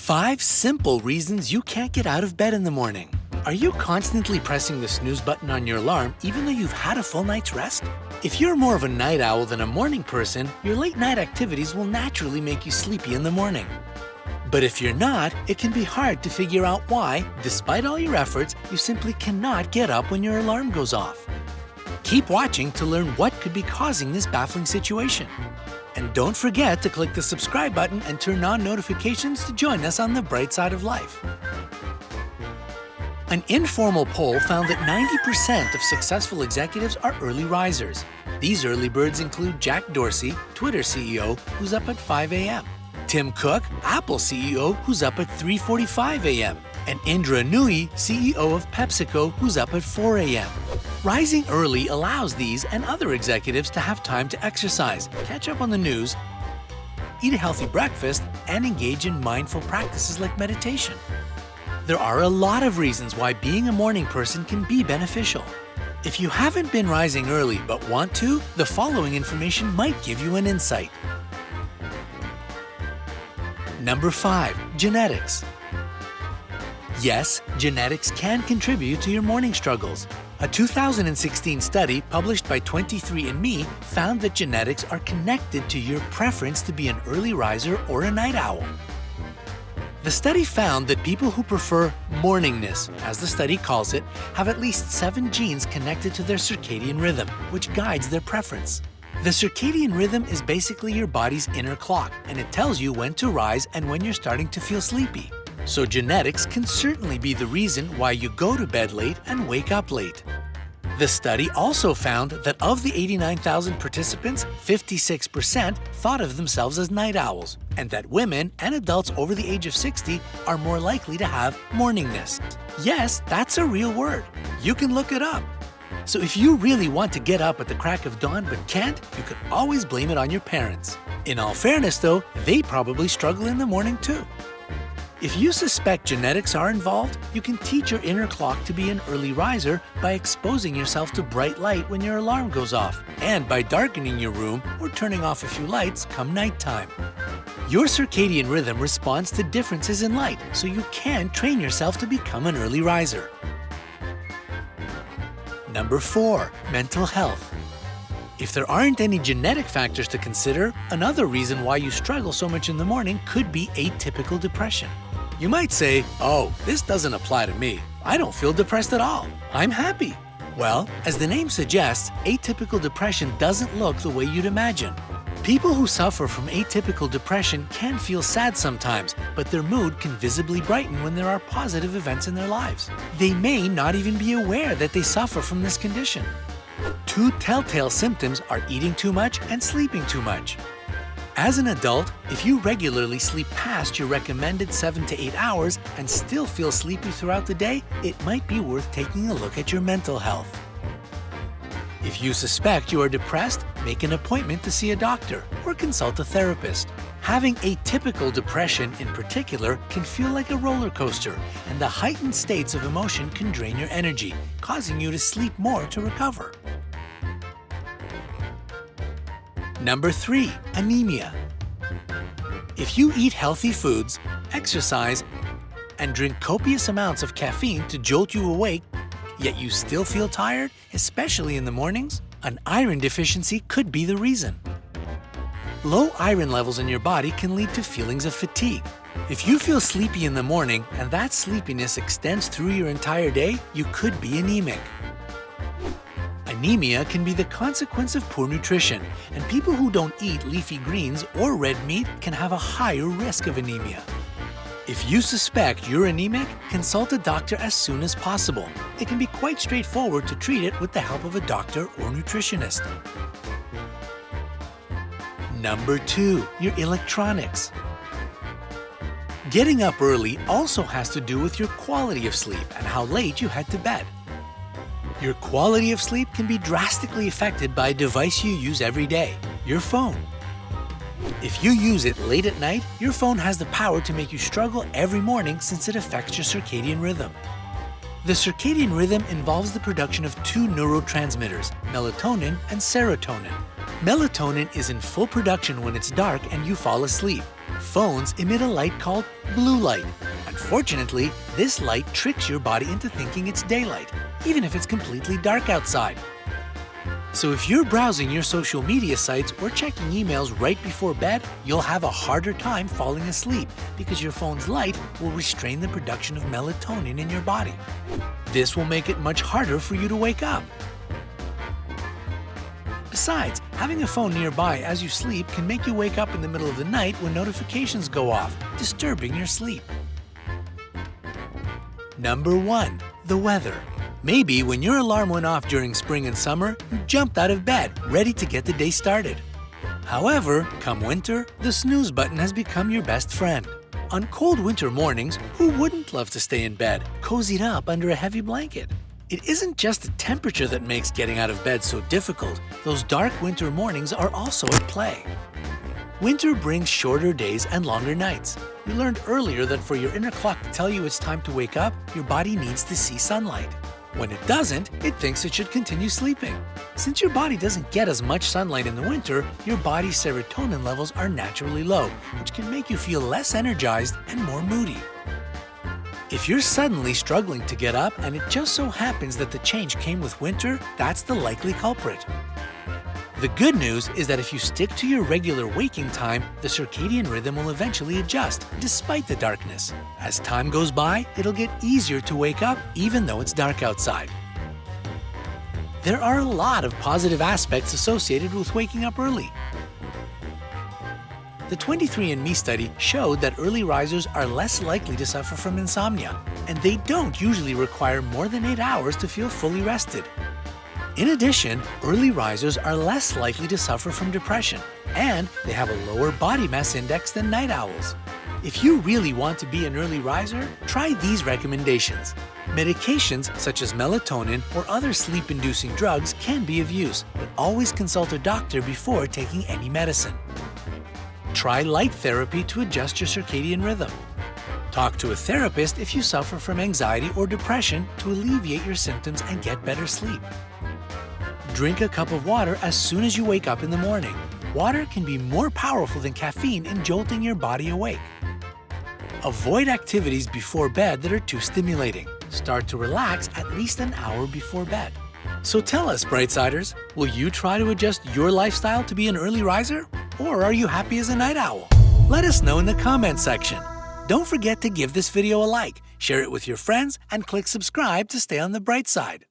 5 simple reasons you can't get out of bed in the morning. Are you constantly pressing the snooze button on your alarm even though you've had a full night's rest? If you're more of a night owl than a morning person, your late night activities will naturally make you sleepy in the morning. But if you're not, it can be hard to figure out why, despite all your efforts, you simply cannot get up when your alarm goes off. Keep watching to learn what could be causing this baffling situation. And don't forget to click the subscribe button and turn on notifications to join us on the bright side of life. An informal poll found that 90% of successful executives are early risers. These early birds include Jack Dorsey, Twitter CEO, who's up at 5 a.m., Tim Cook, Apple CEO, who's up at 3:45 a.m., and Indra Nooyi, CEO of PepsiCo, who's up at 4 a.m. Rising early allows these and other executives to have time to exercise, catch up on the news, eat a healthy breakfast, and engage in mindful practices like meditation. There are a lot of reasons why being a morning person can be beneficial. If you haven't been rising early but want to, the following information might give you an insight. Number 5. Genetics. Yes, genetics can contribute to your morning struggles. A 2016 study published by 23andMe found that genetics are connected to your preference to be an early riser or a night owl. The study found that people who prefer morningness, as the study calls it, have at least 7 genes connected to their circadian rhythm, which guides their preference. The circadian rhythm is basically your body's inner clock, and it tells you when to rise and when you're starting to feel sleepy. So genetics can certainly be the reason why you go to bed late and wake up late. The study also found that of the 89,000 participants, 56% thought of themselves as night owls, and that women and adults over the age of 60 are more likely to have morningness. Yes, that's a real word. You can look it up. So if you really want to get up at the crack of dawn but can't, you can always blame it on your parents. In all fairness though, they probably struggle in the morning too. If you suspect genetics are involved, you can teach your inner clock to be an early riser by exposing yourself to bright light when your alarm goes off, and by darkening your room or turning off a few lights come nighttime. Your circadian rhythm responds to differences in light, so you can train yourself to become an early riser. Number 4. Mental health. If there aren't any genetic factors to consider, another reason why you struggle so much in the morning could be atypical depression. You might say, "Oh, this doesn't apply to me. I don't feel depressed at all. I'm happy." Well, as the name suggests, atypical depression doesn't look the way you'd imagine. People who suffer from atypical depression can feel sad sometimes, but their mood can visibly brighten when there are positive events in their lives. They may not even be aware that they suffer from this condition. 2 telltale symptoms are eating too much and sleeping too much. As an adult, if you regularly sleep past your recommended 7 to 8 hours and still feel sleepy throughout the day, it might be worth taking a look at your mental health. If you suspect you are depressed, make an appointment to see a doctor or consult a therapist. Having atypical depression in particular can feel like a roller coaster, and the heightened states of emotion can drain your energy, causing you to sleep more to recover. Number 3. Anemia. If you eat healthy foods, exercise, and drink copious amounts of caffeine to jolt you awake, yet you still feel tired, especially in the mornings, an iron deficiency could be the reason. Low iron levels in your body can lead to feelings of fatigue. If you feel sleepy in the morning and that sleepiness extends through your entire day, you could be anemic. Anemia can be the consequence of poor nutrition, and people who don't eat leafy greens or red meat can have a higher risk of anemia. If you suspect you're anemic, consult a doctor as soon as possible. It can be quite straightforward to treat it with the help of a doctor or nutritionist. Number 2. Your electronics. Getting up early also has to do with your quality of sleep and how late you head to bed. Your quality of sleep can be drastically affected by a device you use every day, your phone. If you use it late at night, your phone has the power to make you struggle every morning since it affects your circadian rhythm. The circadian rhythm involves the production of 2 neurotransmitters, melatonin and serotonin. Melatonin is in full production when it's dark and you fall asleep. Phones emit a light called blue light. Unfortunately, this light tricks your body into thinking it's daylight, even if it's completely dark outside. So if you're browsing your social media sites or checking emails right before bed, you'll have a harder time falling asleep because your phone's light will restrain the production of melatonin in your body. This will make it much harder for you to wake up. Besides, having a phone nearby as you sleep can make you wake up in the middle of the night when notifications go off, disturbing your sleep. Number 1. The weather. Maybe when your alarm went off during spring and summer, you jumped out of bed, ready to get the day started. However, come winter, the snooze button has become your best friend. On cold winter mornings, who wouldn't love to stay in bed, cozied up under a heavy blanket? It isn't just the temperature that makes getting out of bed so difficult. Those dark winter mornings are also at play. Winter brings shorter days and longer nights. We learned earlier that for your inner clock to tell you it's time to wake up, your body needs to see sunlight. When it doesn't, it thinks it should continue sleeping. Since your body doesn't get as much sunlight in the winter, your body's serotonin levels are naturally low, which can make you feel less energized and more moody. If you're suddenly struggling to get up and it just so happens that the change came with winter, that's the likely culprit. The good news is that if you stick to your regular waking time, the circadian rhythm will eventually adjust, despite the darkness. As time goes by, it'll get easier to wake up even though it's dark outside. There are a lot of positive aspects associated with waking up early. The 23andMe study showed that early risers are less likely to suffer from insomnia, and they don't usually require more than 8 hours to feel fully rested. In addition, early risers are less likely to suffer from depression, and they have a lower body mass index than night owls. If you really want to be an early riser, try these recommendations. Medications such as melatonin or other sleep-inducing drugs can be of use, but always consult a doctor before taking any medicine. Try light therapy to adjust your circadian rhythm. Talk to a therapist if you suffer from anxiety or depression to alleviate your symptoms and get better sleep. Drink a cup of water as soon as you wake up in the morning. Water can be more powerful than caffeine in jolting your body awake. Avoid activities before bed that are too stimulating. Start to relax at least an hour before bed. So tell us, Brightsiders, will you try to adjust your lifestyle to be an early riser? Or are you happy as a night owl? Let us know in the comments section. Don't forget to give this video a like, share it with your friends, and click subscribe to stay on the bright side.